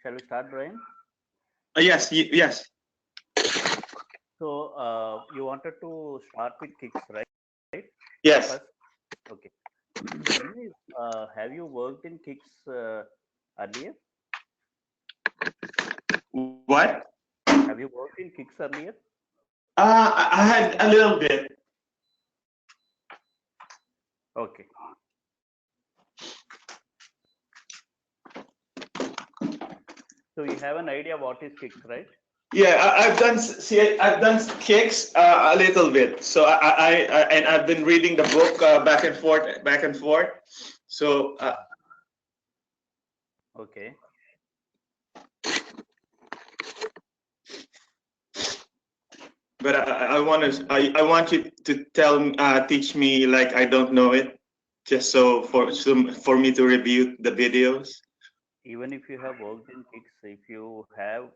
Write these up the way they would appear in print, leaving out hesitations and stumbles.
Shall we start, Brian? Yes, yes. So you wanted to start with kicks, right? Yes. First, okay. Anyway, have you worked in kicks earlier? What? Have you worked in kicks earlier? I had a little bit. Okay. So you have an idea what is kicks, right? Yeah, I've done. See, I've done kicks a little bit. So and I've been reading the book back and forth, back and forth. So, Okay. but I want you to teach me like I don't know it, just for me to review the videos. Even if you have worked in kicks, if you have,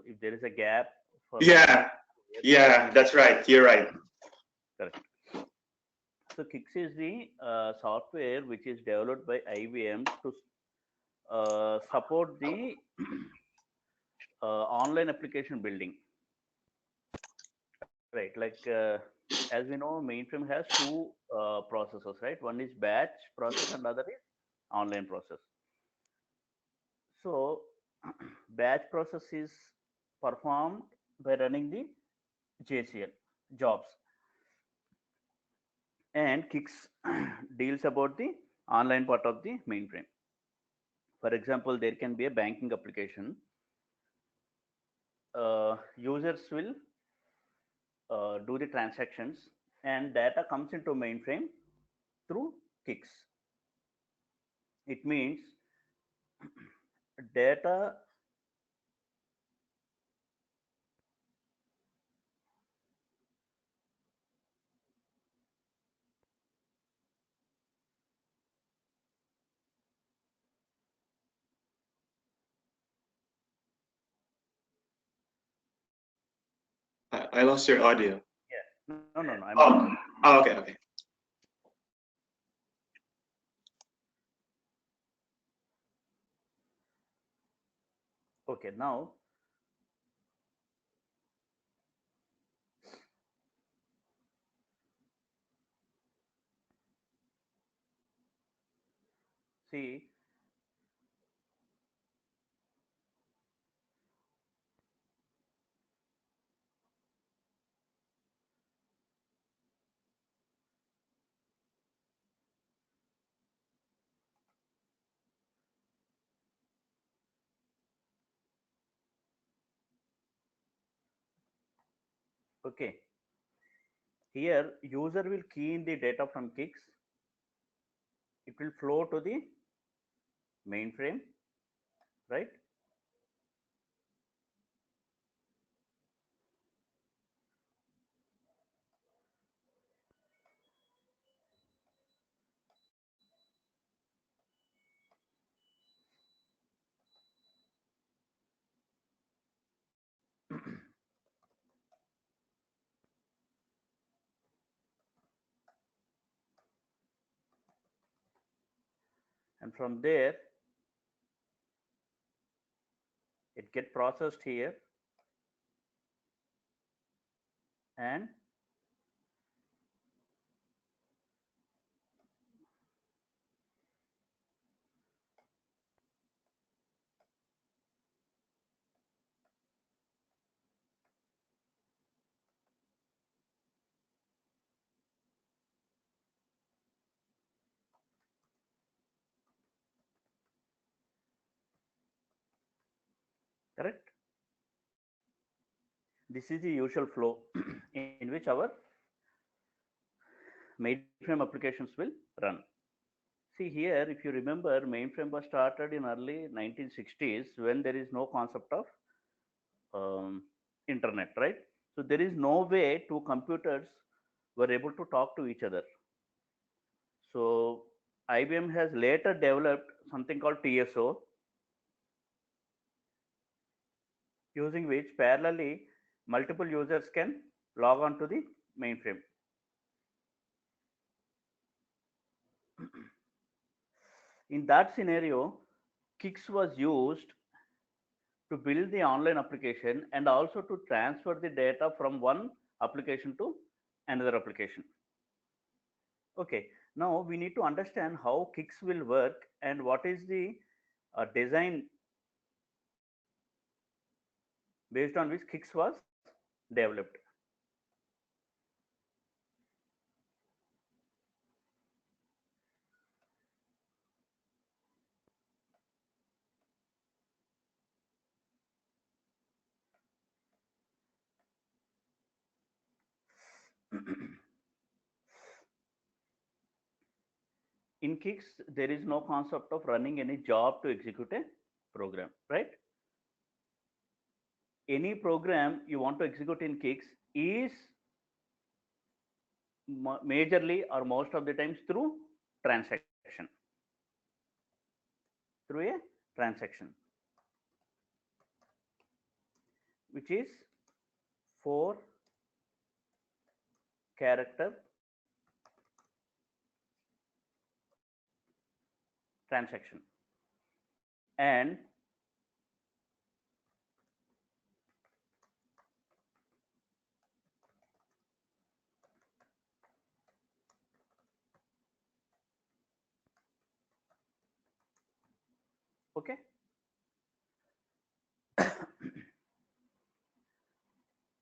if there is a gap for 1 year, Yeah, 2 years, yeah, that's right. You're right. correct. So Kix is the software which is developed by IBM to support the online application building. Right, like as we know, mainframe has two processes, right? One is batch process and other is online process. So batch process is performed by running the JCL jobs, and Kix deals about the online part of the mainframe. For example, there can be a banking application. Users will do the transactions, and data comes into mainframe through Kix. It means data. I lost your audio. Yeah, no, I'm Oh, audible. oh, okay, okay. Okay, now see. Okay, here user will key in the data from Kix. It will flow to the mainframe, right? And from there, it get processed here, and correct. This is the usual flow in which our mainframe applications will run. See here, if you remember, mainframe was started in early 1960s when there is no concept of internet, right? So there is no way two computers were able to talk to each other. So IBM has later developed something called TSO, using which parallelly multiple users can log on to the mainframe. In that scenario, Kix was used to build the online application and also to transfer the data from one application to another application. Okay, now we need to understand how Kix will work and what is the design based on which Kix was developed. In Kix, there is no concept of running any job to execute a program, right? Any program you want to execute in Kix is majorly or most of the times through transaction, through a transaction, which is 4-character transaction. And okay,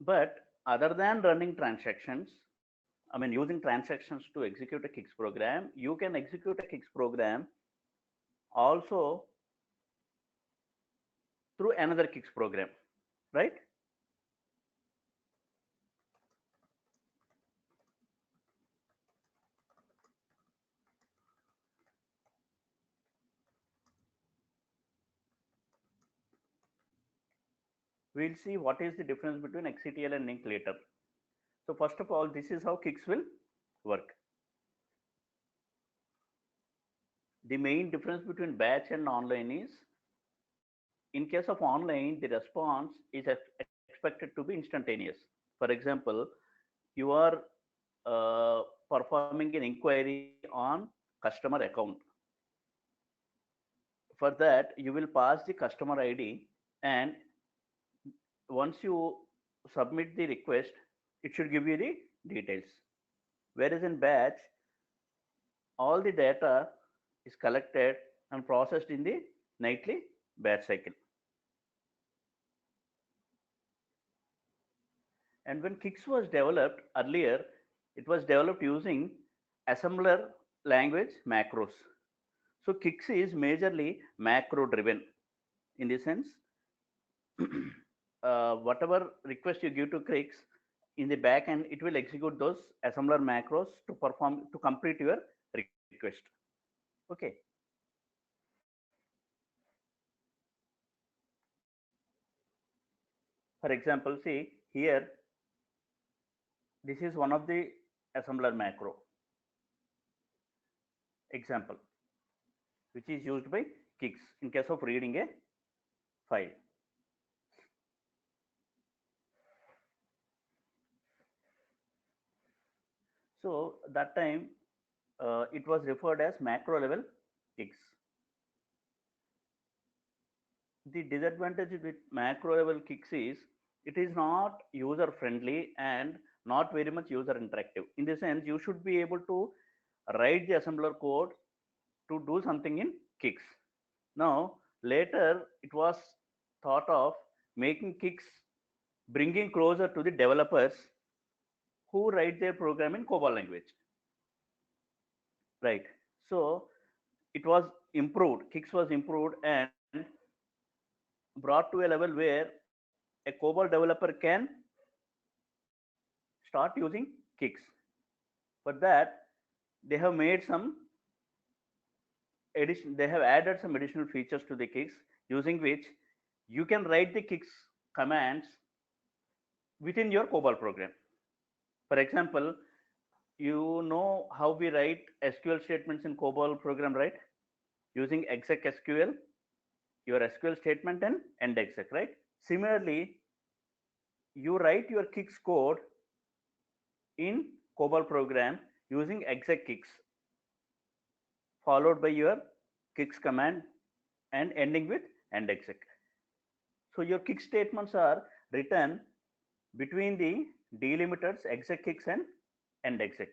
but other than running transactions, I mean using transactions to execute a Kix program, you can execute a Kix program also through another Kix program, right? We'll see what is the difference between XCTL and Link later. So first of all, this is how Kix will work. The main difference between batch and online is, in case of online, the response is expected to be instantaneous. For example, you are performing an inquiry on customer account. For that, you will pass the customer ID, and once you submit the request, it should give you the details. Whereas in batch, all the data is collected and processed in the nightly batch cycle. And when Kix was developed earlier, it was developed using assembler language macros. So Kix is majorly macro driven, in the sense whatever request you give to Kix, in the back end it will execute those assembler macros to complete your request. Okay. For example, see here, this is one of the assembler macro example, which is used by Kix in case of reading a file. So that time it was referred as macro level Kix. The disadvantage with macro level Kix is it is not user friendly and not very much user interactive. In the sense, you should be able to write the assembler code to do something in Kix. Now, later it was thought of making Kix, bringing closer to the developers who write their program in COBOL language. Right. So it was improved. Kix was improved and brought to a level where a COBOL developer can start using Kix. For that, they have made some addition. They have added some additional features to the Kix, using which you can write the Kix commands within your COBOL program. For example, you know how we write SQL statements in COBOL program, right? Using exec SQL, your SQL statement and end exec, right? Similarly, you write your Kix code in COBOL program using exec Kix, followed by your Kix command and ending with end exec. So your kick statements are written between the delimiters exec kicks and end exec.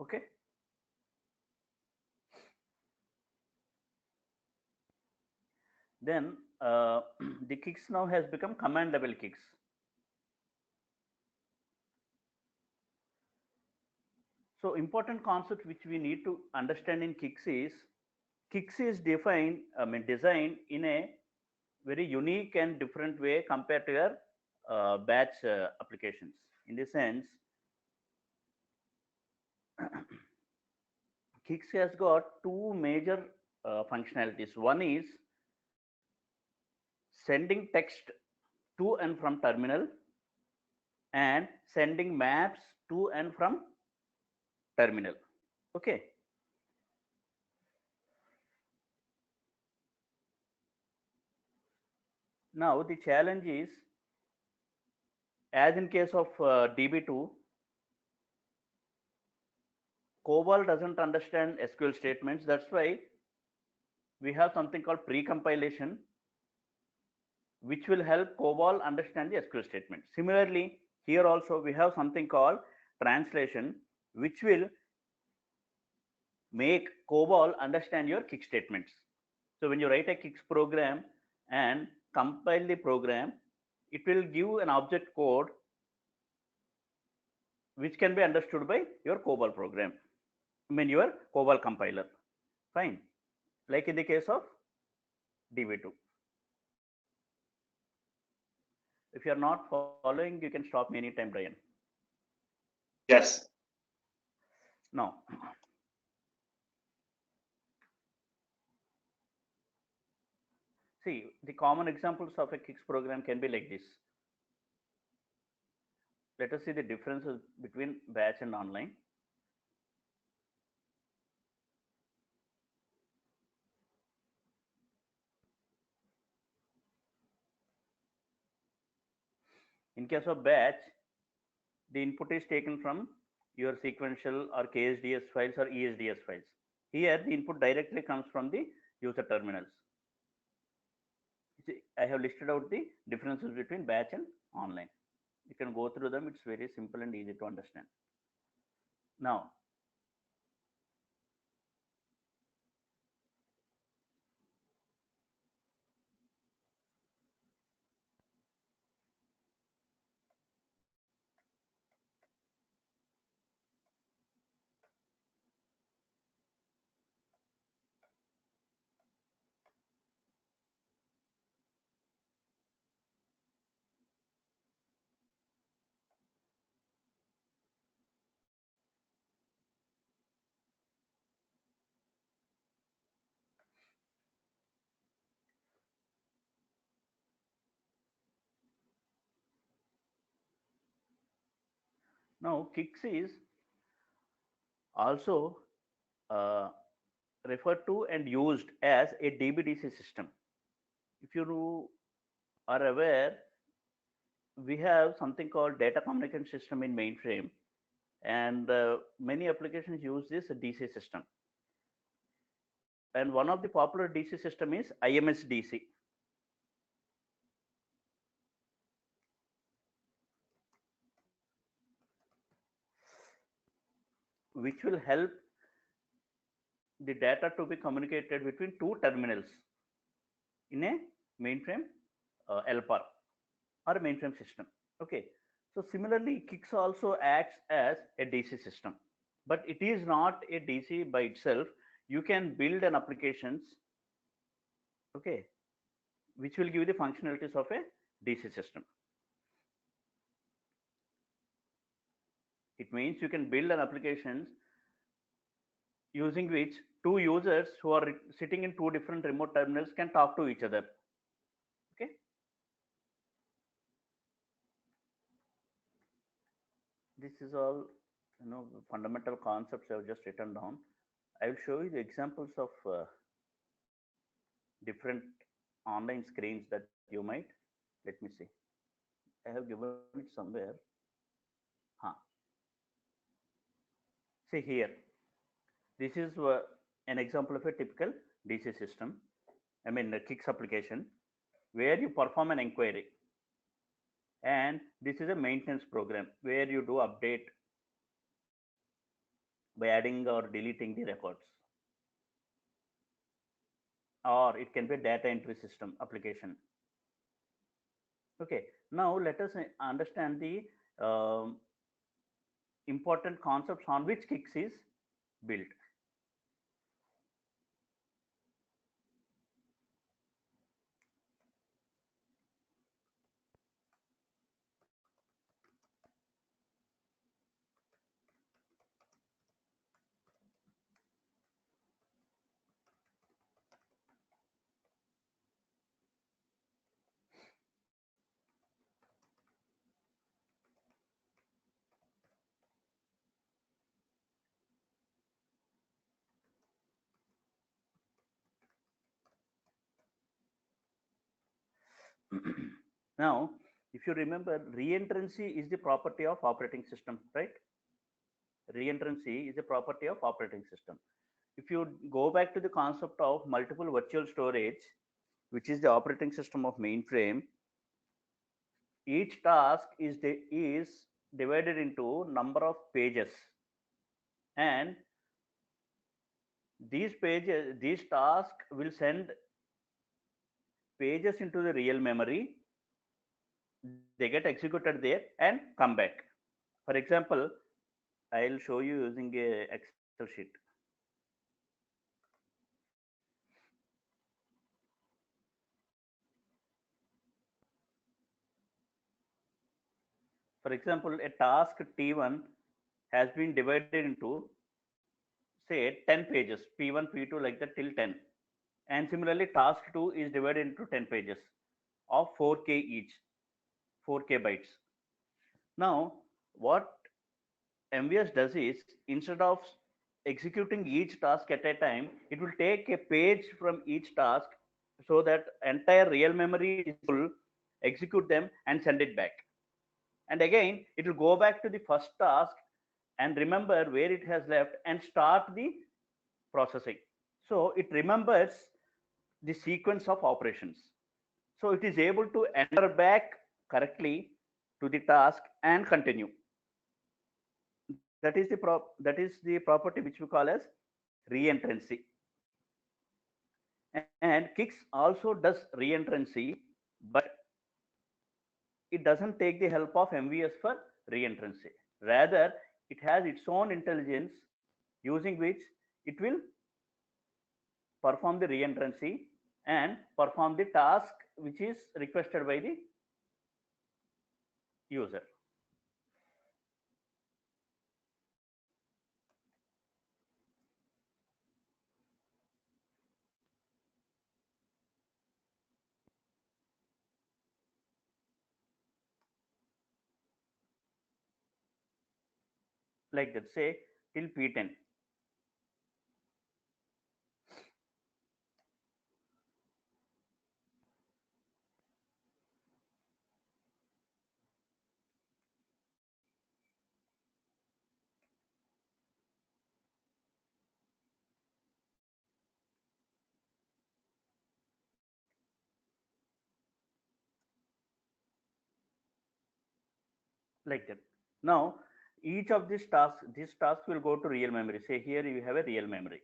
Okay. Then the kicks now has become command level kicks. So important concept which we need to understand in kicks is defined, I mean designed in a very unique and different way compared to your batch applications. In the sense, kicks has got two major functionalities. One is sending text to and from terminal and sending maps to and from terminal. Okay. Now the challenge is, as in case of DB2, COBOL doesn't understand SQL statements. That's why we have something called pre-compilation, which will help COBOL understand the SQL statement. Similarly, here also we have something called translation, which will make COBOL understand your kick statements. So when you write a kicks program and compile the program, it will give an object code which can be understood by your COBOL program. I mean your COBOL compiler. Fine. Like in the case of DB2. If you are not following, you can stop me anytime, Brian. Yes. Now, see, the common examples of a kicks program can be like this. Let us see the differences between batch and online. In case of batch, the input is taken from your sequential or KSDS files or ESDS files. Here, the input directly comes from the user terminals. See, I have listed out the differences between batch and online. You can go through them. It's very simple and easy to understand. Now, kicks is also uh, referred to and used as a DBDC system. If you are aware, we have something called data communication system in mainframe, and many applications use this DC system. And one of the popular DC system is IMS DC. Which will help the data to be communicated between two terminals in a mainframe LPAR or a mainframe system. Okay. So similarly, kicks also acts as a DC system, but it is not a DC by itself. You can build an applications, okay, which will give the functionalities of a DC system. It means you can build an applications using which two users who are sitting in two different remote terminals can talk to each other. Okay. This is all, fundamental concepts I have just written down. I will show you the examples of different online screens that you might. Let me see. I have given it somewhere. Huh. See here. This is an example of a typical DC system. I mean, a Kix application where you perform an inquiry. And this is a maintenance program where you do update by adding or deleting the records. Or it can be a data entry system application. Okay, now let us understand the important concepts on which Kix is built. Now, if you remember, reentrancy is the property of operating system, right? Reentrancy is a property of operating system. If you go back to the concept of multiple virtual storage, which is the operating system of mainframe, each task is divided into number of pages, and these tasks will send pages into the real memory. They get executed there and come back. For example, I'll show you using a Excel sheet. For example, a task T1 has been divided into, say, 10 pages, P1, P2, like that till 10. And similarly, task 2 is divided into 10 pages of 4K each, 4K bytes. Now, what MVS does is, instead of executing each task at a time, it will take a page from each task so that entire real memory is full, execute them and send it back. And again, it will go back to the first task and remember where it has left and start the processing. So it remembers the sequence of operations. So it is able to enter back correctly to the task and continue. That is the property which we call as reentrancy. And Kix also does reentrancy, but it doesn't take the help of MVS for reentrancy. Rather, it has its own intelligence using which it will perform the reentrancy and perform the task which is requested by the user. Like that, say till P10. Like that. Now, each of these tasks will go to real memory. Say here you have a real memory.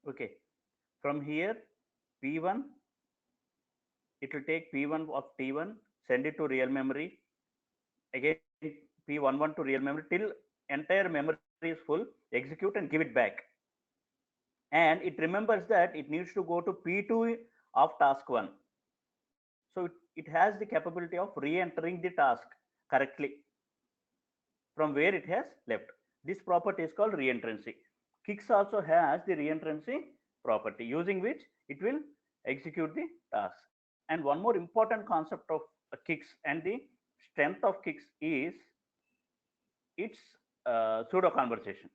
Okay. From here, P1, it will take P1 of T1, send it to real memory. Again, P11 to real memory till entire memory is full, execute and give it back. And it remembers that it needs to go to P2 of task 1. So it has the capability of re-entering the task correctly from where it has left. This property is called reentrancy. Kicks also has the reentrancy property using which it will execute the task. And one more important concept of kicks and the strength of kicks is its pseudo conversation.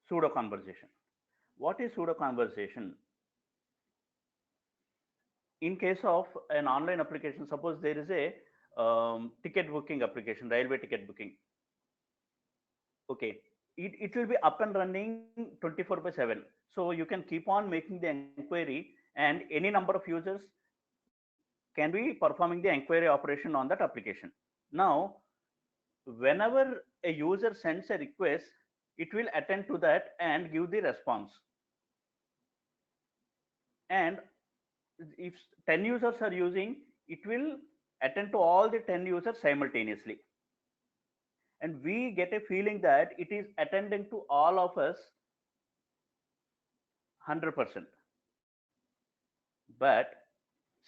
Pseudo conversation. What is pseudo conversation? In case of an online application, suppose there is a ticket booking application, railway ticket booking. Okay, it will be up and running 24/7. So you can keep on making the inquiry, and any number of users can be performing the inquiry operation on that application. Now, whenever a user sends a request, it will attend to that and give the response. And if 10 users are using, it will attend to all the 10 users simultaneously. And we get a feeling that it is attending to all of us 100%. But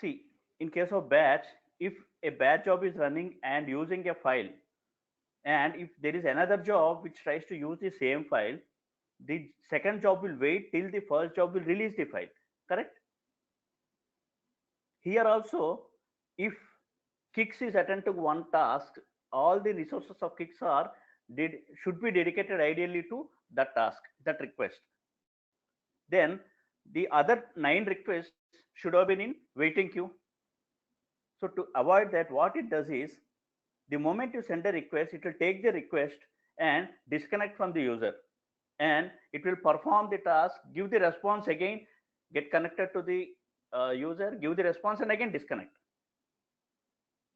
see, in case of batch, if a batch job is running and using a file, and if there is another job which tries to use the same file, the second job will wait till the first job will release the file. Correct? Here also, if kicks is attend to one task, all the resources of kicks are should be dedicated ideally to that task, that request. Then the other 9 requests should have been in waiting queue. So to avoid that, what it does is, the moment you send a request, it will take the request and disconnect from the user, and it will perform the task, give the response again, get connected to the user, give the response, and again disconnect.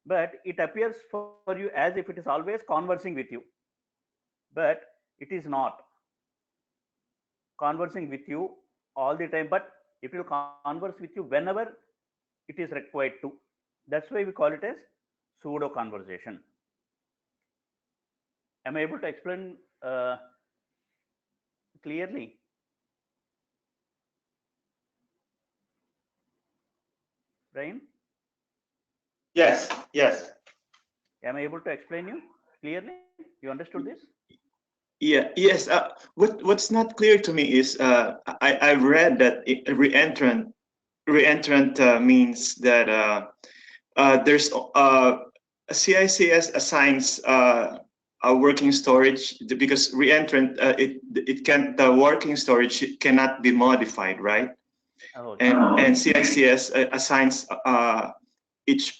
But it appears for you as if it is always conversing with you, but it is not conversing with you all the time, but it will converse with you whenever it is required to. That's why we call it as pseudo conversation. Am I able to explain clearly? Brian, Yes, yes. am I able to explain you clearly? You understood this? Yeah, yes. What's not clear to me is I read that reentrant means that there's CICS assigns a working storage because reentrant it can the working storage cannot be modified, right? Oh, And CICS assigns each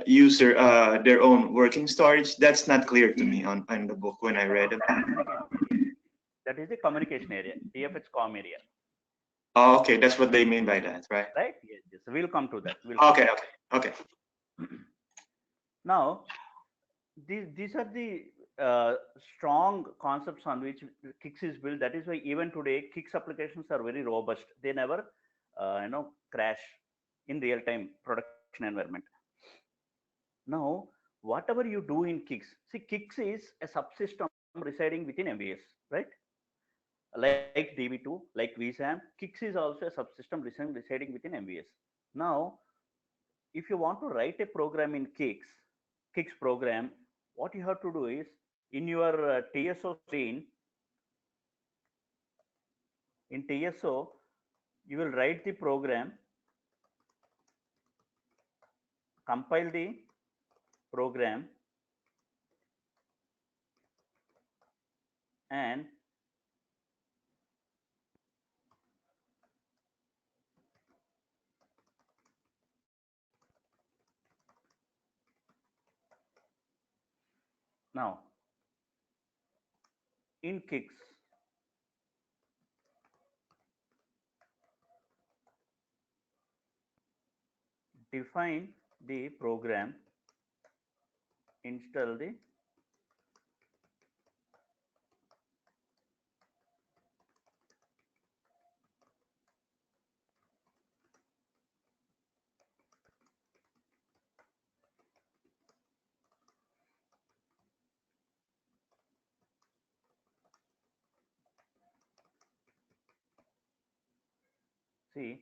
user their own working storage. That's not clear to me on the book when I read it. that is the communication area, TFH com area. Oh, okay, that's what they mean by that, right? Right? Yes, yes. We'll come to that. Okay, okay. Now, these are the strong concepts on which Kix is built. That is why even today, Kix applications are very robust. They never, crash in real time production environment. Now, whatever you do in Kix, see, Kix is a subsystem residing within MVS, right? Like DB2, like vSAM, Kix is also a subsystem residing within MVS. Now, if you want to write a program in Kix program, what you have to do is, in your TSO screen, in TSO, you will write the program, compile the program, and now in Kix, define the program, install the See,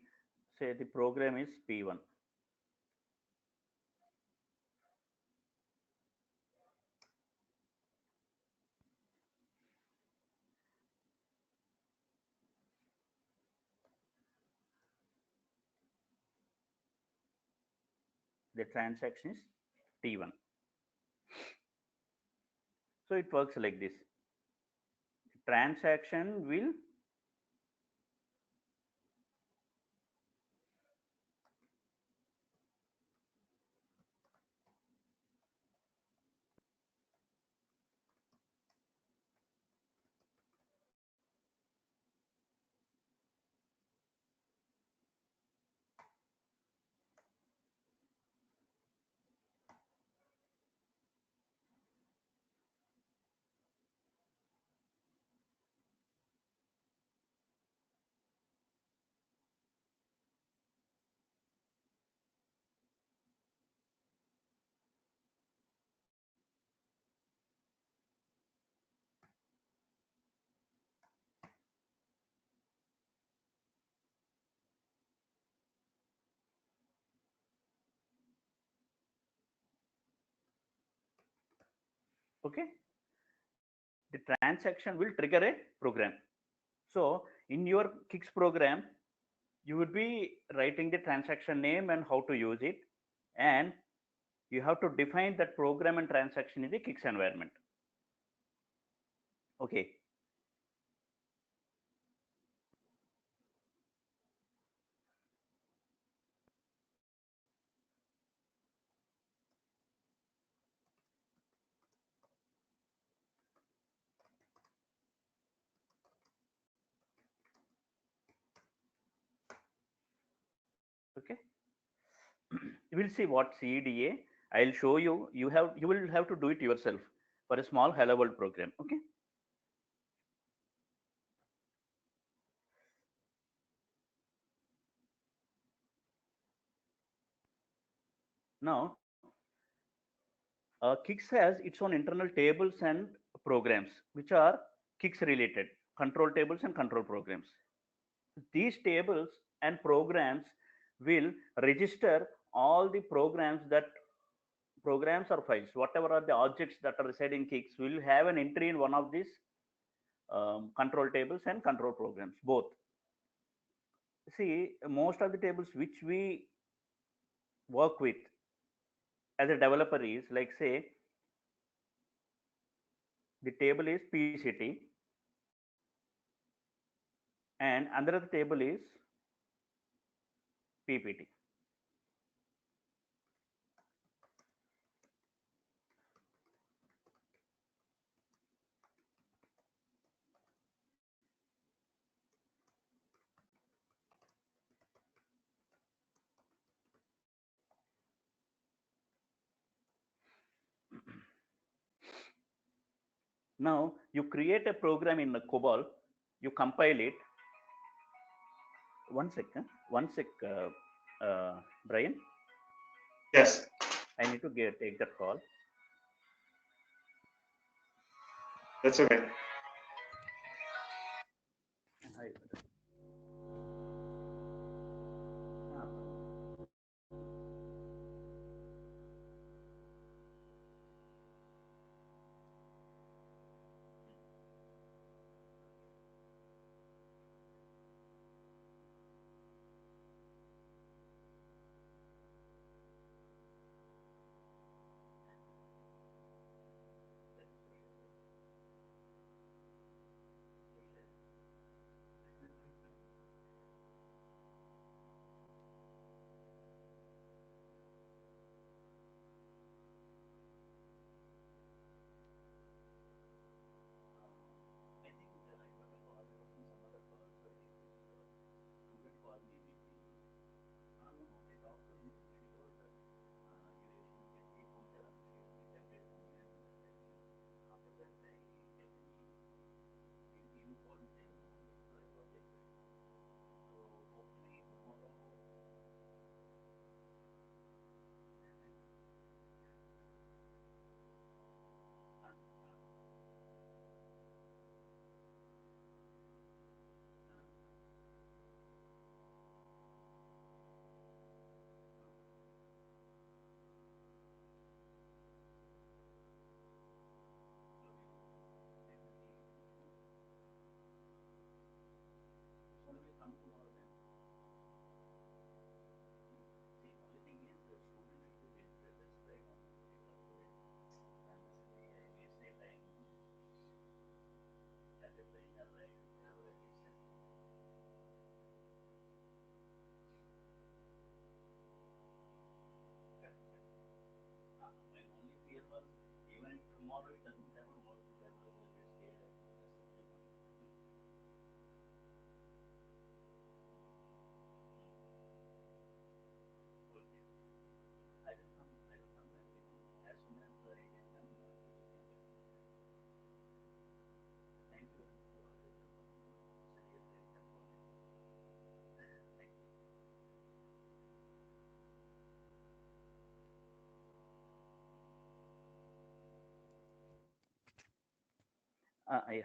say the program is P1. The transaction is T1. So it works like this. Transaction will okay. The transaction will trigger a program. So in your Kicks program, you would be writing the transaction name and how to use it, and you have to define that program and transaction in the Kicks environment. Okay. Okay. You will see what CEDA. I'll show you. You will have to do it yourself for a small hello world program. Okay. Now, Kicks has its own internal tables and programs, which are Kicks related control tables and control programs. These tables and programs will register all the programs or files, whatever are the objects that are residing Kicks, will have an entry in one of these control tables and control programs, both. See, most of the tables which we work with as a developer is like, say, the table is PCT and another table is PPT. Now you create a program in the COBOL, you compile it. One second, one sec, Brian. Yes. I need to take that call. That's okay. Hi.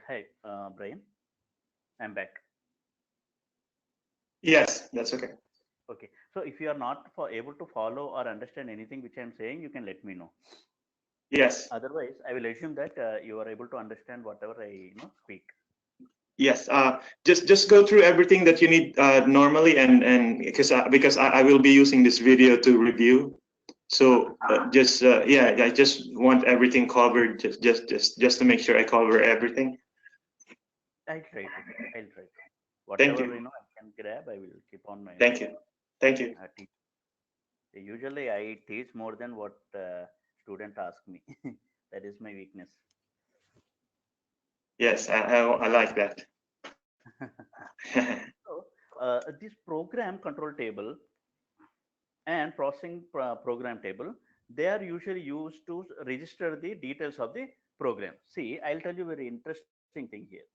Hi, Brian. I'm back. Yes, that's okay. Okay. So if you are not able to follow or understand anything which I'm saying, you can let me know. Yes, Otherwise, I will assume that you are able to understand whatever I speak. yes. Just go through everything that you need normally, and because I will be using this video to review. So just yeah, I just want everything covered. Just to make sure I cover everything. I'll try to. I'll try to. Thank Whatever you. I can grab, I will keep on Thank you. Thank you. teach. Usually, I teach more than what student ask me. That is my weakness. Yes, I like that. So, this program control table and processing program table, they are usually used to register the details of the program. See, I'll tell you very interesting thing here.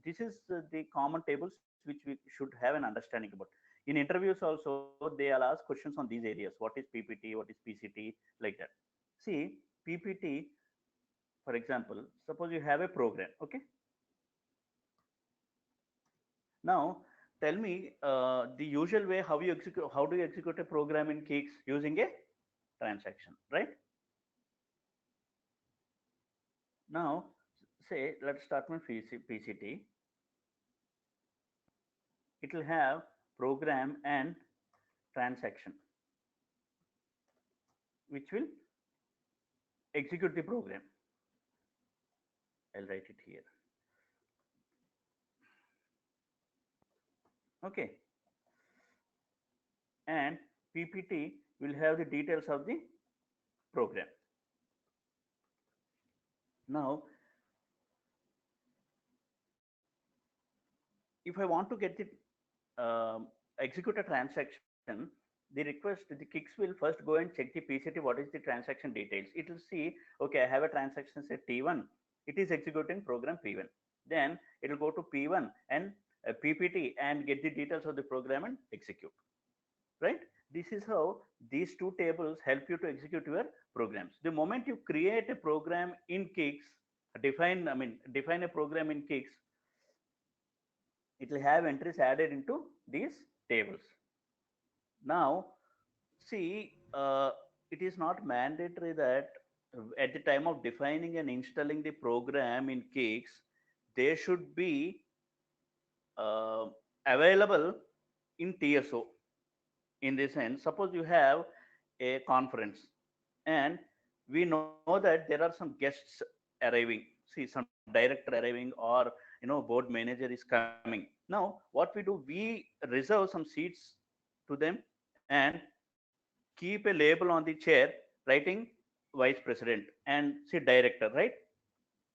This is the common tables which we should have an understanding about. In interviews also, they'll ask questions on these areas. What is PPT? What is PCT? Like that. See, PPT, for example, suppose you have a program. Okay. Now, tell me the usual way how you execute. How do you execute a program in Kix using a transaction, right? Now, say let's start with PCT. It will have program and transaction, which will execute the program. I'll write it here. Okay. And PPT will have the details of the program. Now, if I want to get the execute a transaction, the request, the Kix will first go and check the PCT, what is the transaction details. It will see, okay, I have a transaction say T1, it is executing program P1. Then it will go to P1 and PPT and get the details of the program and execute, right? This is how these two tables help you to execute your programs. The moment you create a program in Kix, define a program in Kix, it will have entries added into these tables. Now, see, it is not mandatory that at the time of defining and installing the program in Kix, they should be uh, available in TSO. In this sense, suppose you have a conference and we know that there are some guests arriving. See, some director arriving or board manager is coming. Now, what we do, we reserve some seats to them and keep a label on the chair writing vice president and say director, right?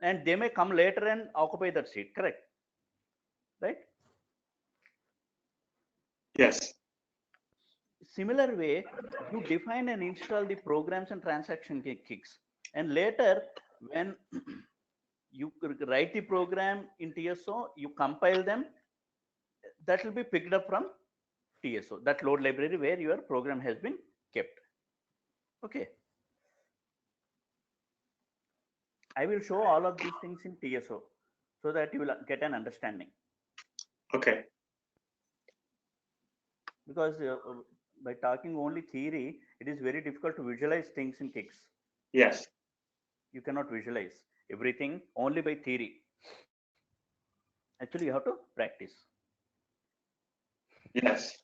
And they may come later and occupy that seat, correct? Right? Yes. Similar way, you define and install the programs and transaction kicks. And later, when you write the program in TSO, you compile them, that will be picked up from TSO, that load library where your program has been kept. Okay. I will show all of these things in TSO so that you will get an understanding. Okay. Because by talking only theory, it is very difficult to visualize things in Kix. Yes. You cannot visualize everything only by theory. Actually, you have to practice. Yes.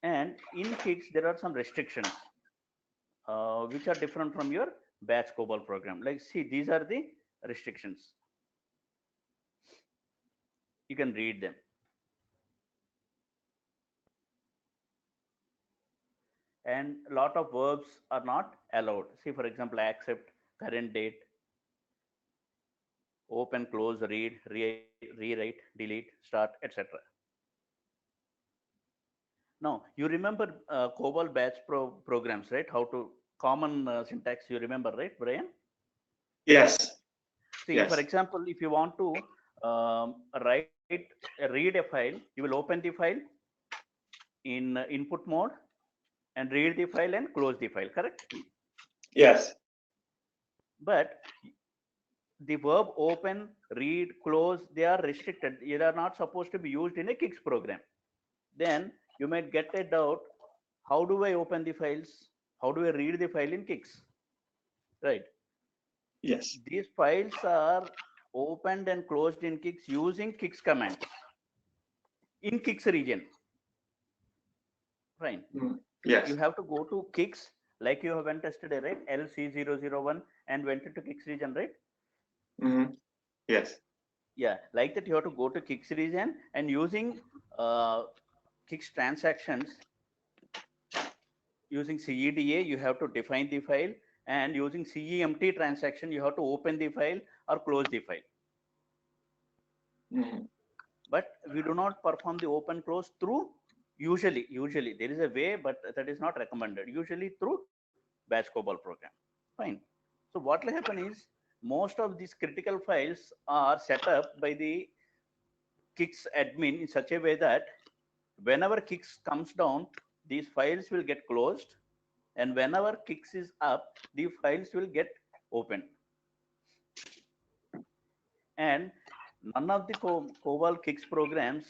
And in Kix, there are some restrictions which are different from your batch COBOL program. Like, see, these are the restrictions. You can read them. And a lot of verbs are not allowed. See, for example, accept, current date, open, close, read, rewrite, delete, start, etc. Now, you remember COBOL batch programs, right? How to common syntax you remember, right, Brian? Yes. See, for Yes. example, if you want to write, read a file, you will open the file in input mode and read the file and close the file, correct? Yes. But the verb open, read, close, they are restricted. They are not supposed to be used in a Kix program. Then you might get a doubt, how do I open the files? How do I read the file in Kix? Right. Yes. These files are opened and closed in Kix using Kix commands in Kix region. Fine. Yes. You have to go to Kix, like you have went yesterday, right? LC001 and went into Kix region, right? Mm-hmm. Yes. Yeah, like that you have to go to Kix region and using uh, Kix transactions, using CEDA, you have to define the file, and using CEMT transaction, you have to open the file or close the file. Mm-hmm. But we do not perform the open close through usually there is a way, but that is not recommended, usually through batch COBOL program. Fine. So what will happen is most of these critical files are set up by the Kix admin in such a way that whenever Kix comes down, these files will get closed, and whenever Kix is up, the files will get opened. And none of the COBOL Kix programs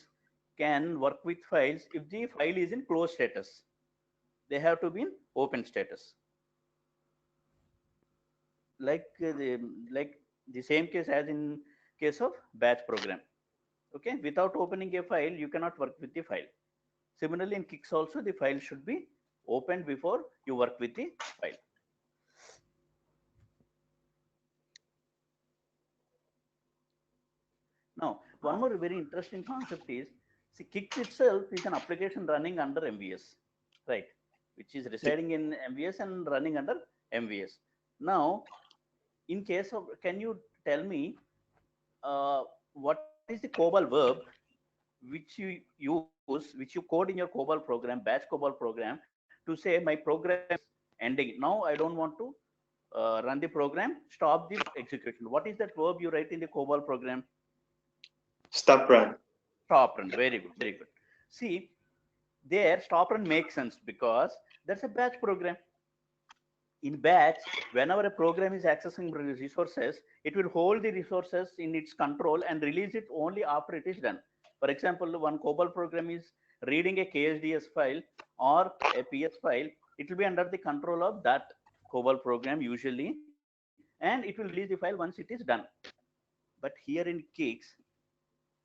can work with files if the file is in closed status. They have to be in open status. Like the same case as in case of batch program. Okay, without opening a file, you cannot work with the file. Similarly, in Kix also, the file should be opened before you work with the file. Now, one more very interesting concept is, see, Kix itself is an application running under MVS, right? Which is residing in MVS and running under MVS. Now, in case of, can you tell me what is the COBOL verb which you use, which you code in your COBOL program, batch COBOL program, to say my program is ending. Now I don't want to run the program, stop the execution. What is that verb you write in the COBOL program? Stop run. Stop run. Very good, very good. See, there stop run makes sense because that's a batch program. In batch, whenever a program is accessing resources, it will hold the resources in its control and release it only after it is done. For example, one COBOL program is reading a KSDS file or a PS file, it will be under the control of that COBOL program usually, and it will release the file once it is done. But here in Kix,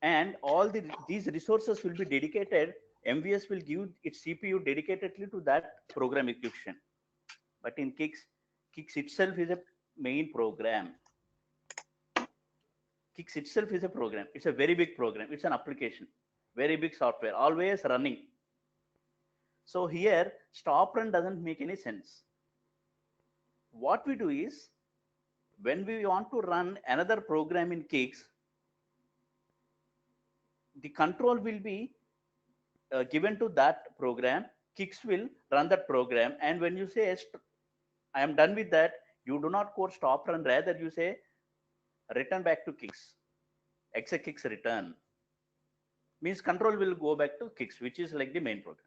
and all these resources will be dedicated, MVS will give its CPU dedicatedly to that program execution. But in Kix itself is a main program. Kix itself is a program. It's a very big program. It's an application, very big software, always running. So here, stop run doesn't make any sense. What we do is, when we want to run another program in Kix, the control will be given to that program. Kix will run that program, and when you say I am done with that, you do not code stop run, rather you say return back to Kix, exec Kix return. Means control will go back to Kix, which is like the main program,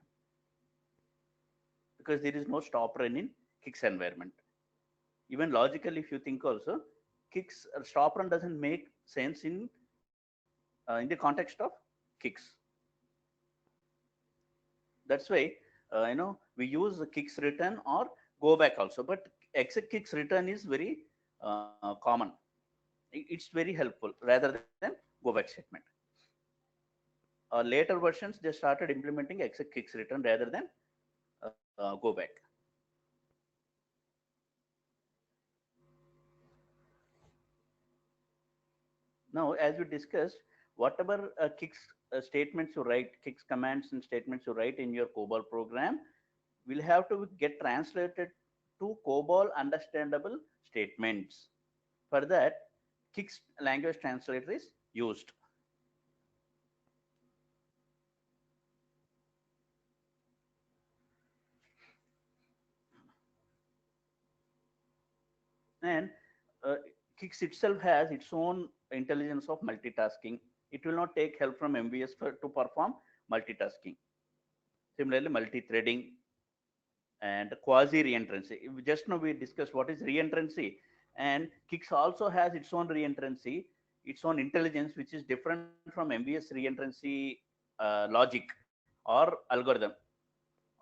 because there is no stop run in Kix environment. Even logical, if you think also, Kix stop run doesn't make sense in the context of Kix. That's why we use the Kix return or go back also, but exec Kix return is very common. It's very helpful rather than go back statement. Later versions, they started implementing exec Kix return rather than go back. Now, as we discussed, whatever Kix statements you write, Kix commands and statements you write in your COBOL program will have to get translated to COBOL understandable statements. For that, Kick's language translator is used. And uh, Kix itself has its own intelligence of multitasking. It will not take help from MVS to perform multitasking. Similarly, multi-threading and quasi reentrancy. Just now we discussed what is reentrancy, and Kix also has its own reentrancy, its own intelligence, which is different from MVS reentrancy logic or algorithm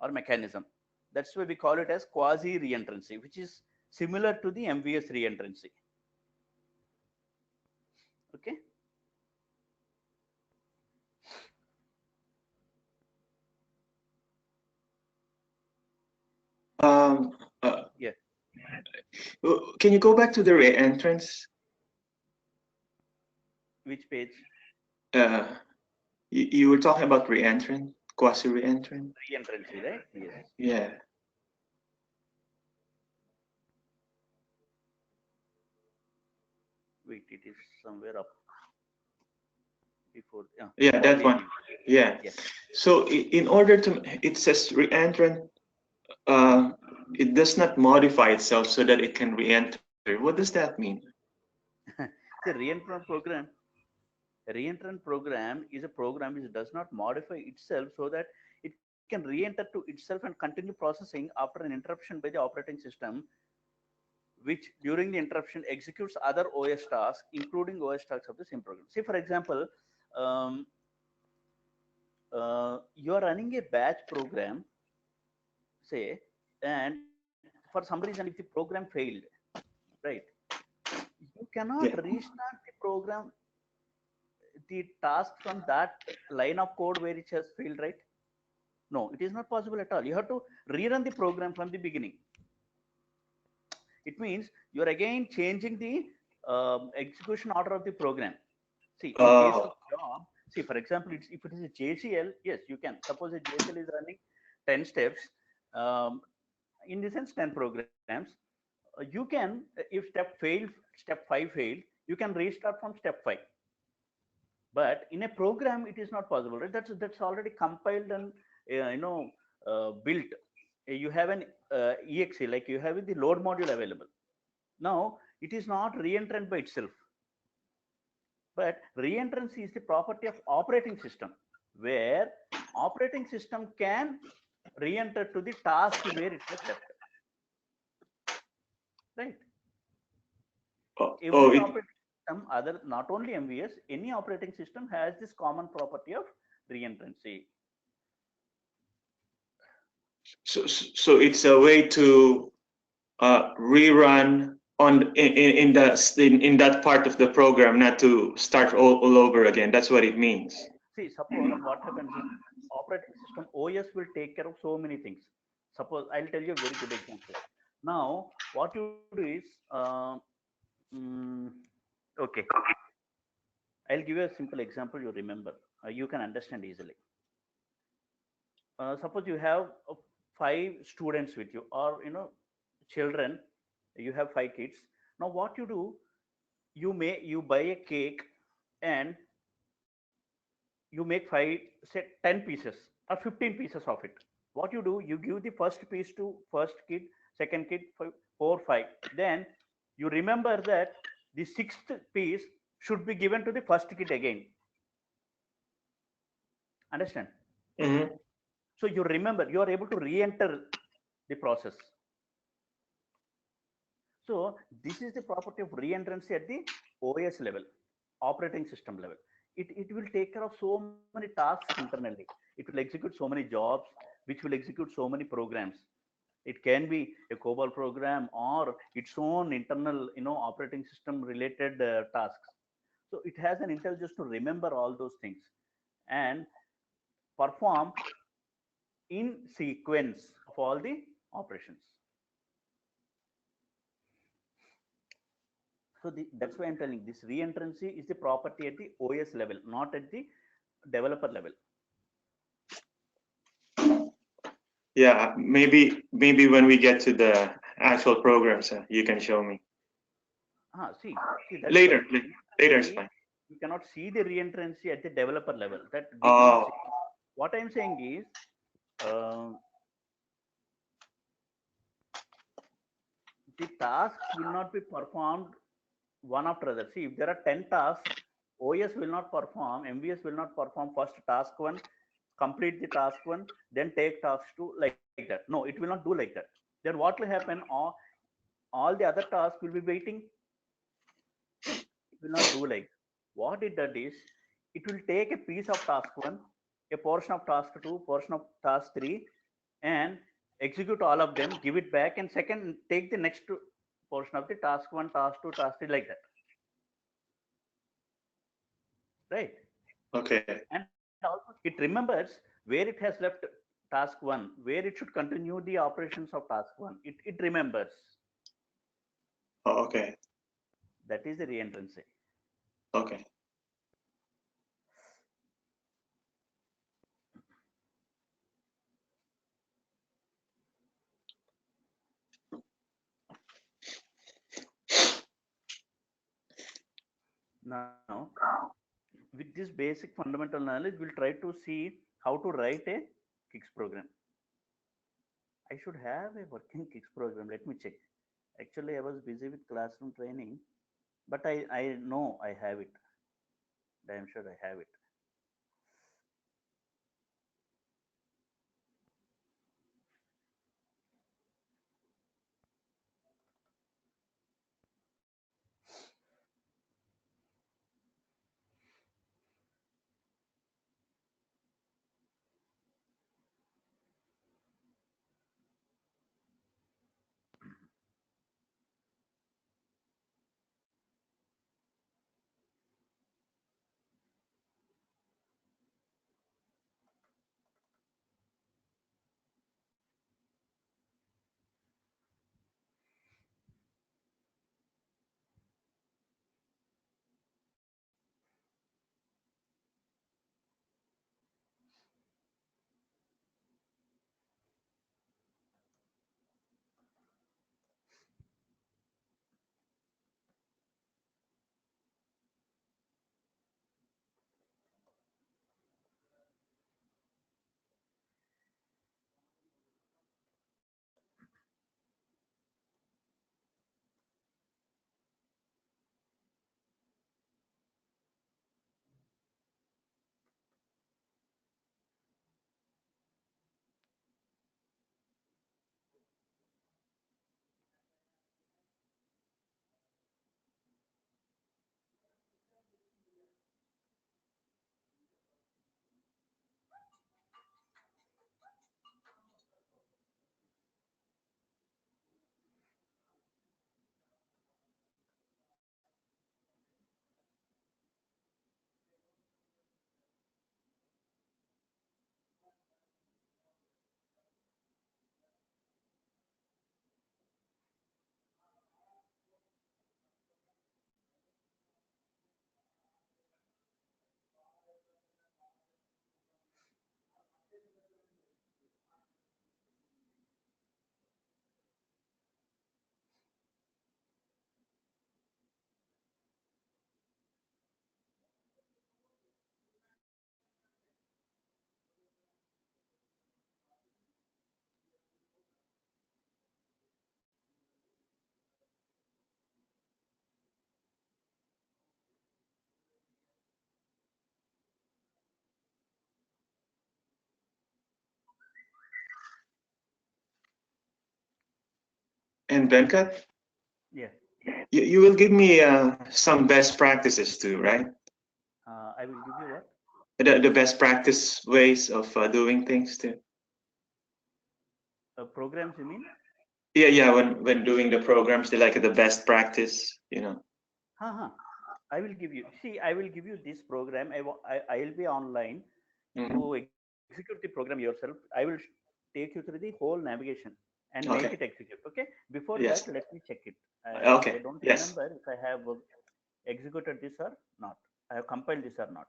or mechanism. That's why we call it as quasi reentrancy, which is similar to the MVS reentrancy. Okay. Um, Yeah. can you go back to the re-entrance? Which page? Uh, you were talking about re-entrant, quasi re-entrant. Reentrancy, right? Yes. Yeah. Wait, it is somewhere up before. Yeah, Yeah, that one. Yeah. Yeah. So in order to, it says re-entrant, it does not modify itself so that it can re-enter. What does that mean? The reentrant program is a program which does not modify itself so that it can re-enter to itself and continue processing after an interruption by the operating system, which during the interruption executes other OS tasks, including OS tasks of the same program. Say, for example, um, you are running a batch program, say, and for some reason, if the program failed, right, you cannot Yeah. restart the program, the task from that line of code where it has failed, right? No, it is not possible at all. You have to rerun the program from the beginning. It means you're again changing the execution order of the program. See, in case of Oh, job, see, for example, if it is a JCL, yes, you can. Suppose a JCL is running 10 steps, um, in the sense 10 programs. You can, if step failed, step 5 failed, you can restart from step 5. But in a program, it is not possible, right? That's already compiled and built. You have an exe, like you have the load module available. Now it is not reentrant by itself, but reentrancy is the property of operating system, where operating system can reenter to the task where it has left. Right? oh, Every operating system, other not only MVS, any operating system has this common property of reentrancy. so it's a way to rerun on in that part of the program, not to start all over again. That's what it means. See, suppose what happens is operating system OS will take care of so many things. Suppose I'll tell you a very good example. Now, what you do is, mm, okay, I'll give you a simple example you remember. You can understand easily. Suppose you have 5 students with you, or children. You have 5 kids. Now, what you do? You buy a cake, and you make 10 pieces or 15 pieces of it. What you do, you give the first piece to first kid, second kid, 4 5. Then you remember that the sixth piece should be given to the first kid again. Understand? Mm-hmm. So you remember, you are able to re-enter the process. So this is the property of re-entrancy at the OS level, operating system level. It will take care of so many tasks internally. It will execute so many jobs, which will execute so many programs. It can be a COBOL program or its own internal, operating system related tasks. So it has an intelligence to remember all those things and perform in sequence of all the operations. So that's why I'm telling this re-entrancy is the property at the OS level, not at the developer level. Yeah, maybe when we get to the actual programs, you can show me. See that's the Later, thing. later is See, fine. you cannot see the reentrancy at the developer level. That we cannot Oh, see. What I'm saying is, uh, the tasks will not be performed one after other. See, if there are 10 tasks, OS will not perform, MVS will not perform first task one, complete the task one, then take task two like that. No, it will not do like that. Then what will happen? All the other tasks will be waiting. It will not do like. What it does is, it will take a piece of task one, a portion of task two, portion of task three, and execute all of them, give it back, and second take the next portion of the task one, task two, task three, like that, right? okay. And also it remembers where it has left task one, where it should continue the operations of task one. It remembers. Oh, okay. That is the reentrancy. Okay. Now, with this basic fundamental knowledge, we'll try to see how to write a Kix program. I should have a working Kix program. Let me check. Actually, I was busy with classroom training, but I know I have it. I am sure I have it. And Venkat, Yeah, you will give me some best practices too, right? I will give you what? The best practice ways of doing things too. Programs, you mean? Yeah, yeah. When doing the programs, they like the best practice, you know. Uh-huh. I will give you. See, I will give you this program. I'll be online. Hmm. You execute the program yourself. I will take you through the whole navigation and make it Okay. execute. Okay. Before that, Yes. let me check it. I Okay. don't Yes. remember if I have executed this or not. I have compiled this or not.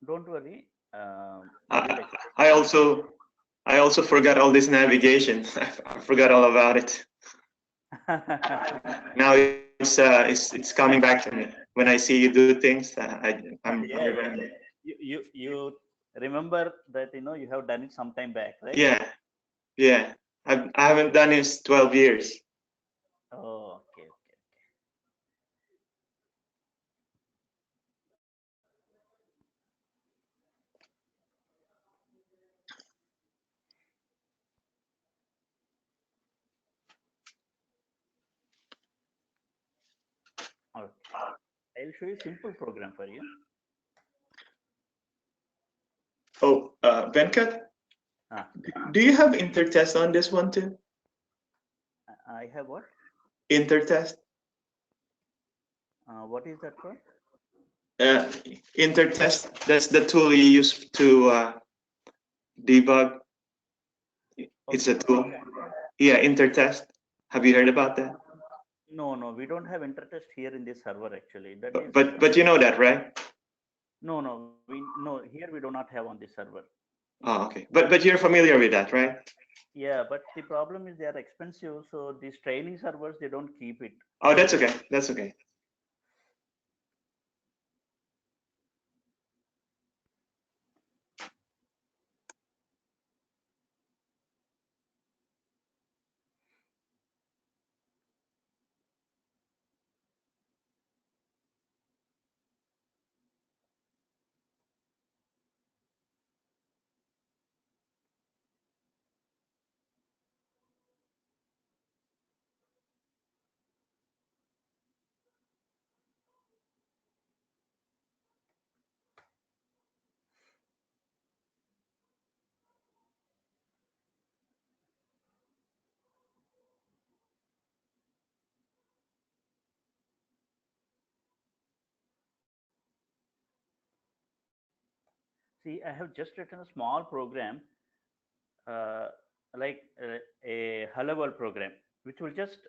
Don't worry. I will I, explain I you. also I also forgot all this navigation. I forgot all about it. Now it's coming back to me. When I see you do things, I Yeah, yeah. remember. You remember that you have done it some time back, right? Yeah, yeah. I haven't done this 12 years. Oh, okay, okay. Okay. I'll show you simple program for you. Oh, Venkat, Ah, do you have intertest on this one too? I have what? Intertest? What is that for? Uh, Intertest, that's the tool you use to debug. It's Okay, a tool. Intertest. Yeah, Intertest. Have you heard about that? No, no, we don't have intertest here in this server actually. That is But you know that, right? no, no, no, here we do not have on this server. Oh, okay. But you're familiar with that, right? Yeah, but the problem is they are expensive, so these training servers they don't keep it. Oh, that's okay. That's okay. See, I have just written a small program, uh, like a hello world program, which will just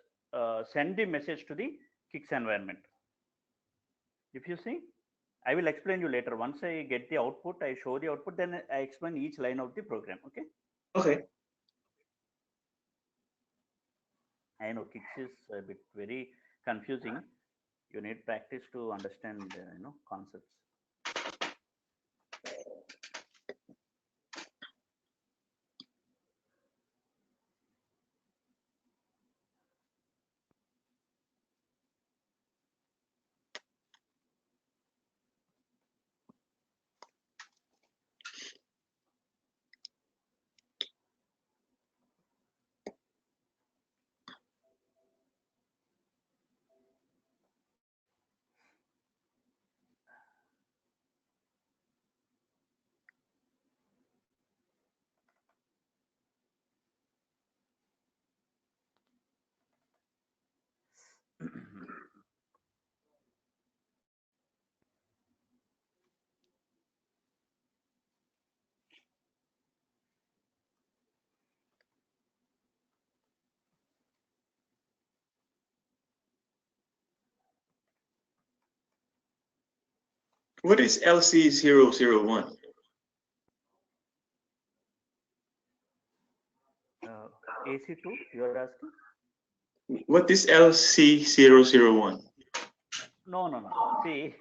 send the message to the Kix environment. If you see, I will explain you later. Once I get the output, I show the output, then I explain each line of the program. Okay. Okay. I know Kix is a bit very confusing. You need practice to understand, concepts. What is LC001? AC2, you are asking? What is LC001? No, no, no. See,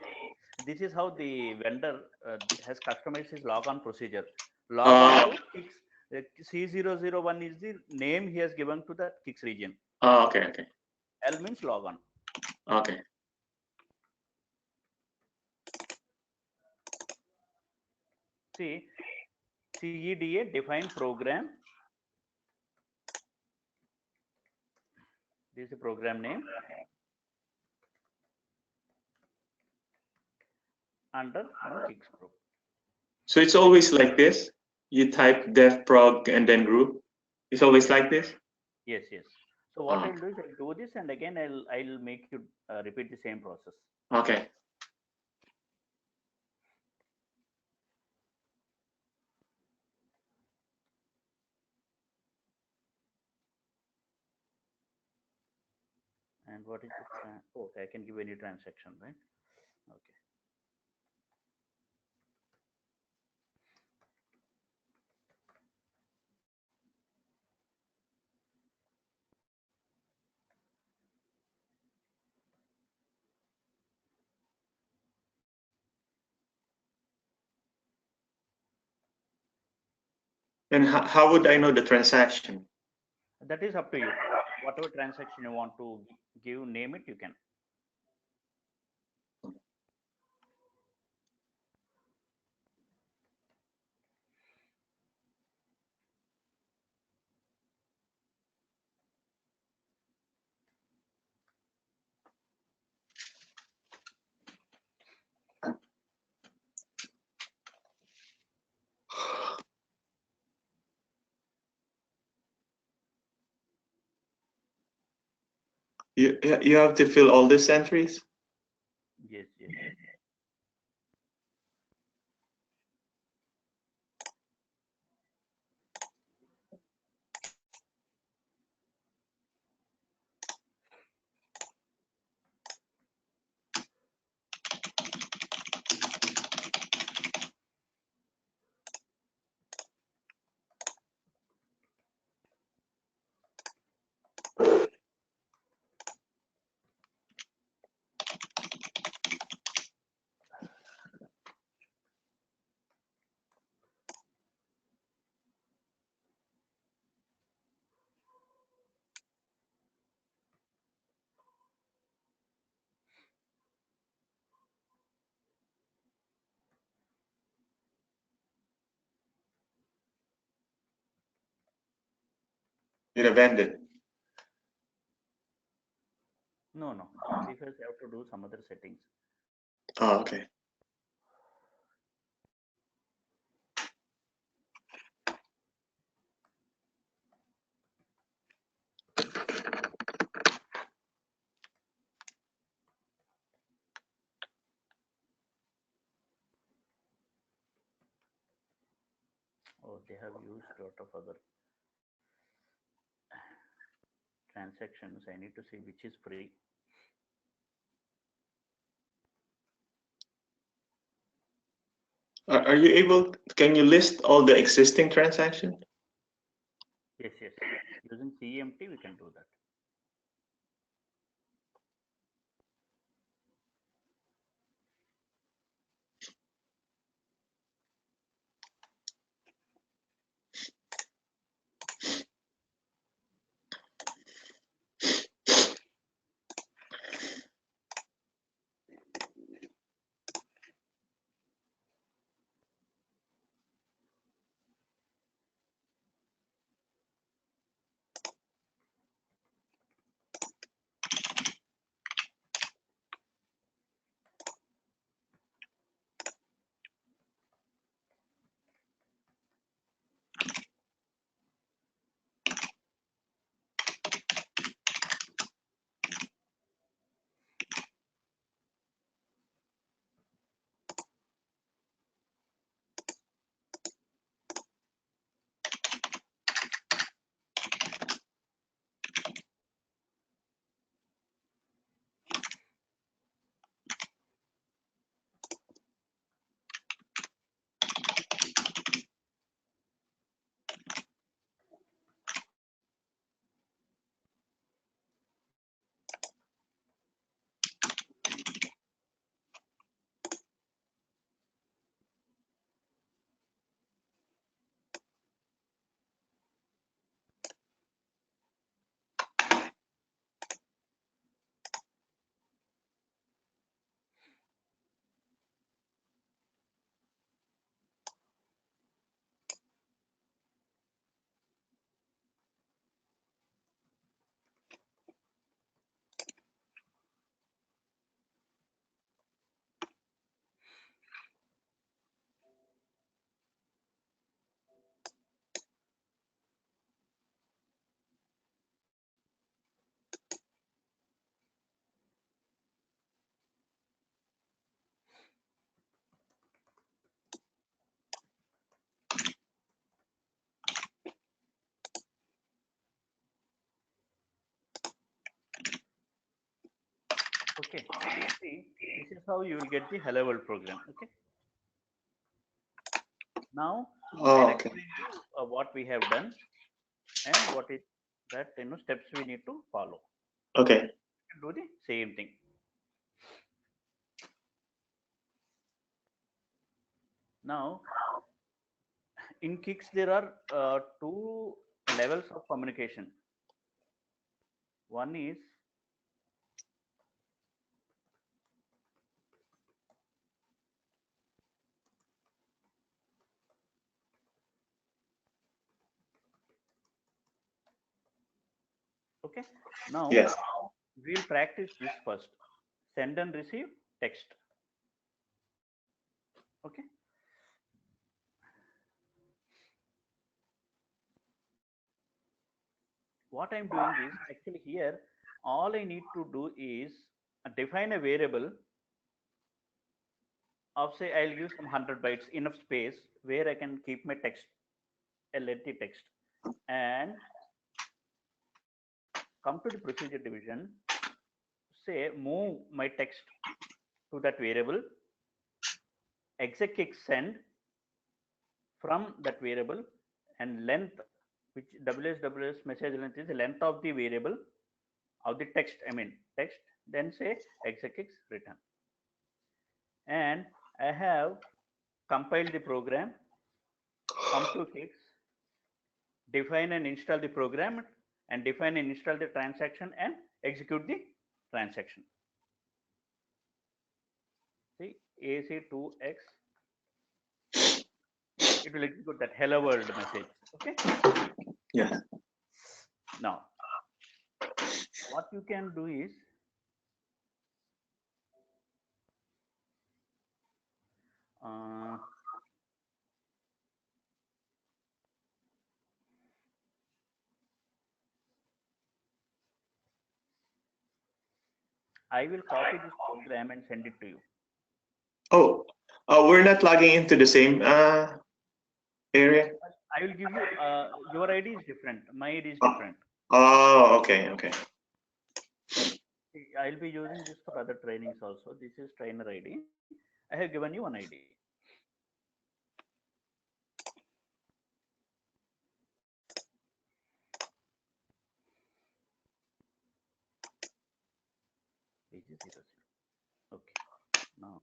this is how the vendor has customized his logon procedure. Logon Oh, to Kix. C001 is the name he has given to that Kix region. oh, okay, okay, L means logon. okay. See, CEDA define program. This is the program name under Kix Pro. So it's always like this. You type dev prog and then group. It's always like this. Yes, yes. So what Oh, I'll do is I'll do this and again I'll make you repeat the same process. okay. And what is the oh, okay, I can give any transaction, right? Okay. And how would I know the transaction? That is up to you. Whatever transaction you want to give, name it, you can. You have to fill all these entries? Yes, yes. It abandoned. No, no. Because you have to do some other settings. Oh, okay. Oh, they have used a lot of other transactions. I need to see which is free. Are you able? Can you list all the existing transactions? Yes, yes. Using CMT, we can do that. Okay. See, this is how you will get the hello world program. Okay. Now I'll Oh, okay. explain you what we have done and what is that steps we need to follow. Okay. Do the same thing. Now in kicks there are two levels of communication. One is okay. Now Yes. we'll practice this first. Send and receive text. Okay. What I'm doing is actually here, all I need to do is define a variable of say I'll give some 100 bytes enough space where I can keep my text, a lengthy text, and come to the procedure division, say move my text to that variable, exec send from that variable, and length, which WSWS message length is the length of the variable of the text, I mean text, then say exec return. And I have compiled the program, come to kicks, define and install the program, and define and install the transaction and execute the transaction. See, AC2X, it will execute that hello world message. Okay. Yeah. Now, what you can do is I will copy this program and send it to you. Oh, we're not logging into the same area. I will give you your ID is different. My ID is different. Oh, okay, okay. I'll be using this for other trainings also. This is trainer ID. I have given you one ID. Okay. Now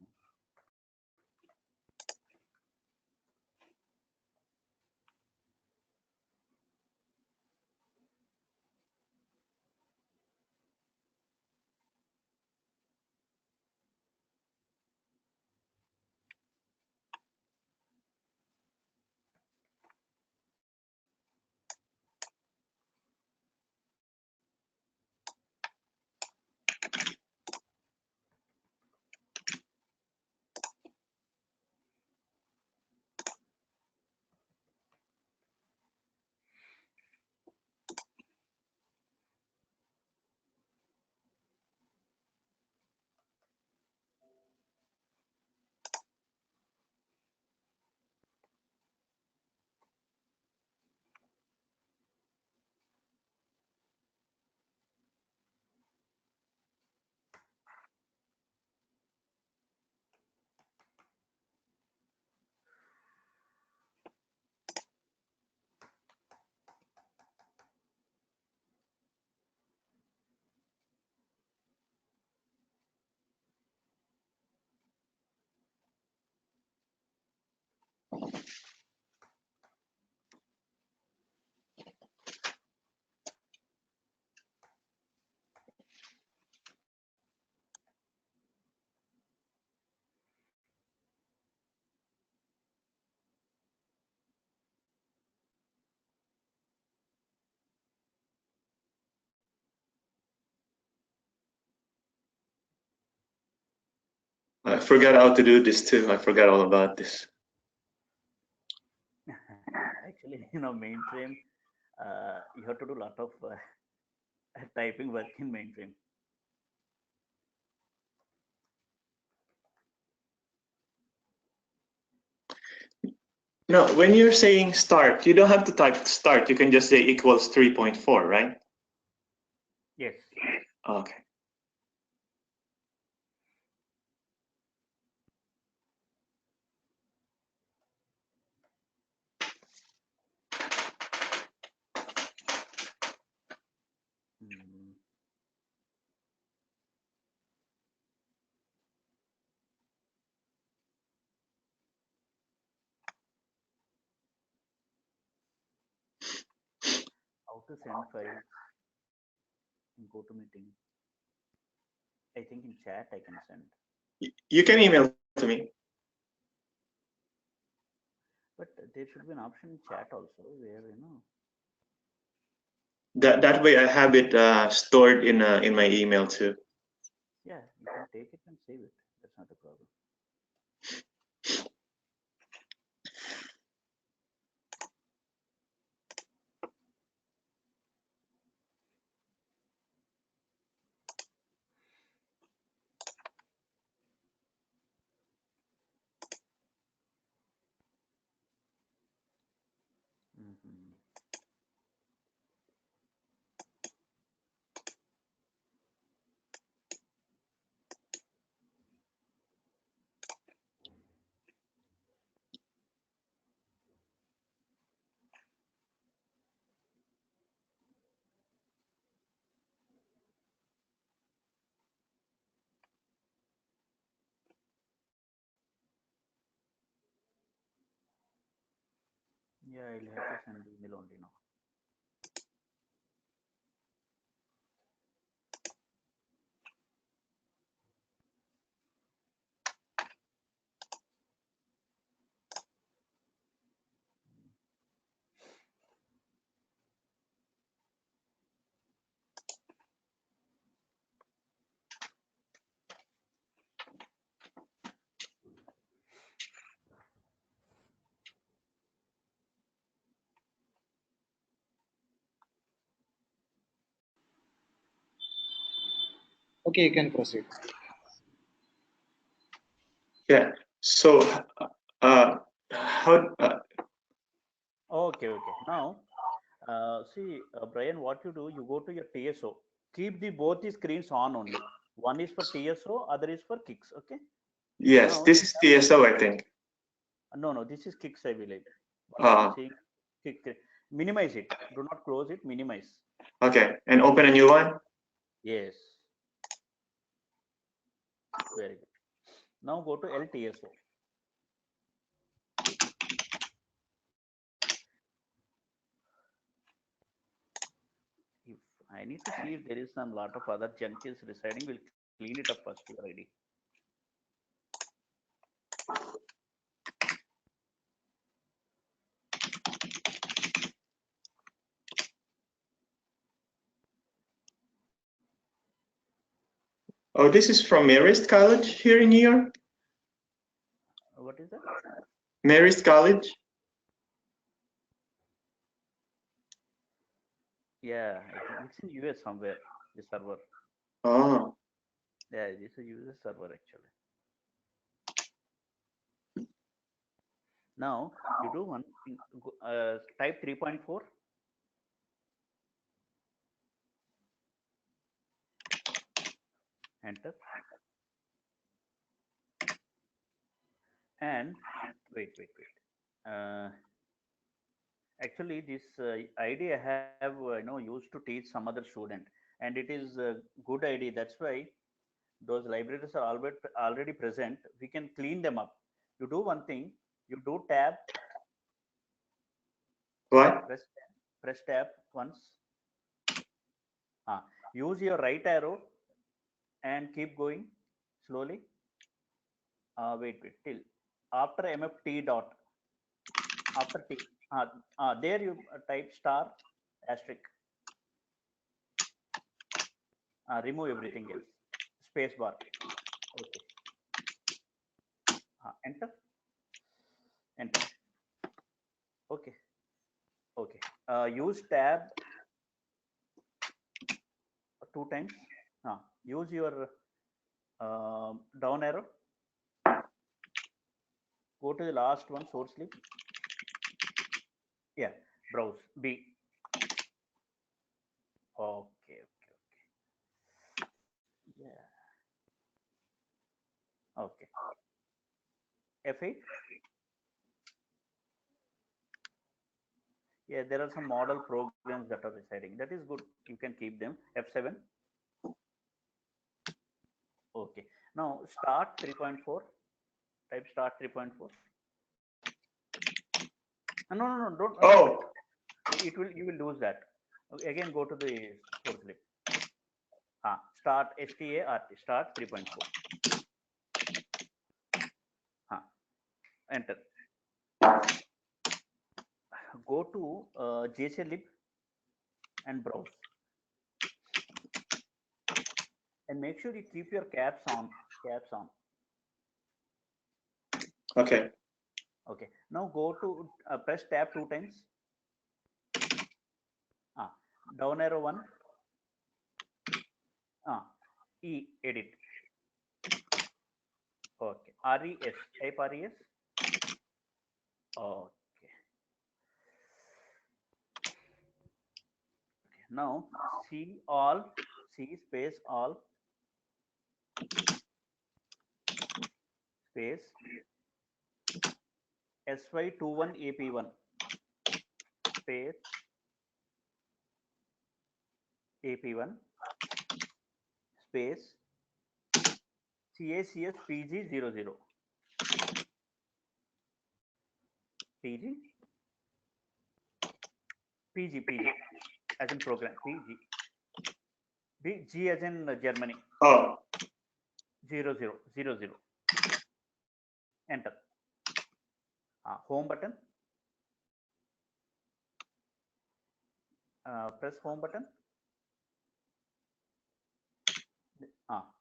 I forgot how to do this too. I forgot all about this. actually, mainframe, you have to do a lot of typing work in mainframe. No, when you're saying start, you don't have to type start. You can just say equals 3.4, right? Yes. Okay. Mm. How to send files in GoToMeeting? I think in chat I can send. You can email to me. But there should be an option in chat also where, That way I have it stored in my email too. yeah, you can take it and save it. That's not a problem. Mhm. Yeah, I'll have to send email only now. Okay, you can proceed. Yeah. So how Okay. Now, see, Brian, what you do, you go to your TSO. Keep the both the screens on only. One is for TSO, other is for kicks. Okay. yes, Now, this is TSO, I think. no, this is kicks, I believe. What I am Uh, seeing, kick. Minimize it. Do not close it. Minimize. okay, and open a new one. Yes. Very good. Now go to LTSO. If I need to see if there is some lot of other junk is residing, we'll clean it up first. Your ID. Oh, this is from Marist College here in New York. What is that? Marist College. Yeah, I think it's in US somewhere. The server. Oh, Yeah, this is a US server actually. Now you do one thing. Type 3.4. Enter. And wait. Actually, this ID I have used to teach some other student, and it is a good ID. That's why those libraries are already present. We can clean them up. You do one thing. You do tab. what? Press tab once. Use your right arrow and keep going slowly. Wait till after mft dot, after t, there you type star asterisk, remove everything else, space bar. Okay. Enter. Okay. Use tab 2 times. Use your down arrow. Go to the last one, source link. Yeah, browse B. Okay. Yeah. Okay. F8. Yeah, there are some model programs that are residing. That is good. You can keep them. F7. Okay. Now start 3.4. Type start 3.4. No. Don't. Oh, You will lose that. Again, go to the source lib. Start start start 3.4. Enter. Go to jclib and browse, and make sure you keep your caps on. Okay. Okay. Now go to press tab 2 times. Down arrow 1. E edit. Okay. RES. Type RES. Okay. Now C space all space sy21 ap1 space ap1 space cacs pg00 pg as in program, G as in Germany. Oh. 0000. Enter. Home button. Press home button.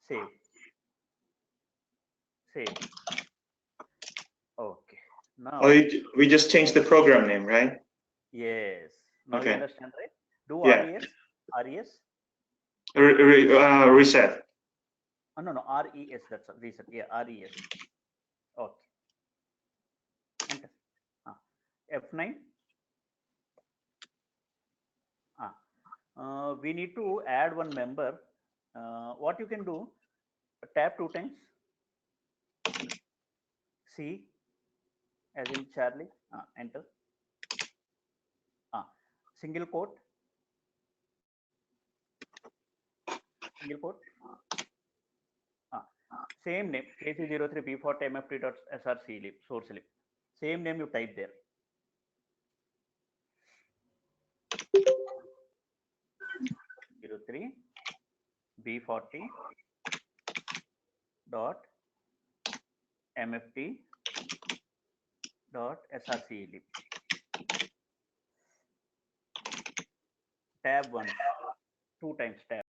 Save. Okay. Now. Oh, we just changed the program name, right? Yes. Now okay. You understand, right? Do yeah. RES. Reset. No, RES. That's a reset. Yeah, RES. Okay. Enter. F9. We need to add one member. What you can do? Tap 2 times. C as in Charlie. Enter. Single quote. Same name, kc03p40mft.src lib, source lib. Same name you type there. .03 b40 dot mft dot src lib. Tab 1, 2 times tab.